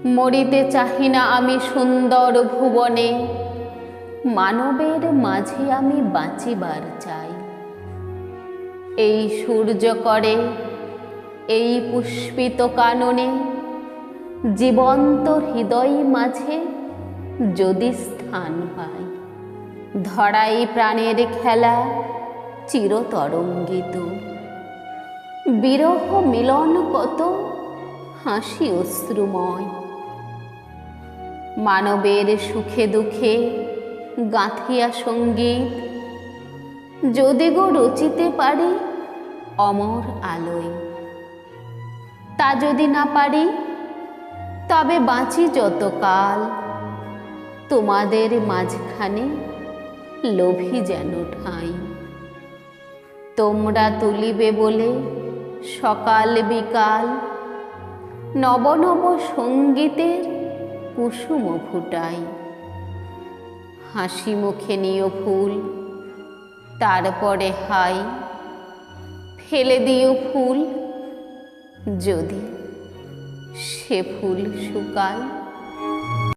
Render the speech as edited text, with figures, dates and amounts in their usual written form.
মরিতে চাহি না আমি সুন্দর ভুবনে, মানবের মাঝে আমি বাঁচিবার চাই। এই সূর্য করে এই পুষ্পিত কাননে, জীবন্ত হৃদয় মাঝে যদি স্থান পাই। ধরাই প্রাণের খেলা চিরতরঙ্গিত, বিরহ মিলন কত হাসি অশ্রুময়। মানবের সুখে দুঃখে গাঁথিয়া সঙ্গীত, যদি গো রচিতে পারি অমর আলোয়। তা যদি না পারি তবে বাঁচি যতকাল, তোমাদের মাঝখানে লোভী যেন ঠাঁই। তোমরা তুলিবে বলে সকাল বিকাল, নব নব সঙ্গীতের কুসুম ফুটাই। হাসি মুখে নিও ফুল, তারপরে হাই ফেলে দিও ফুল, যদি সে ফুল শুকায়।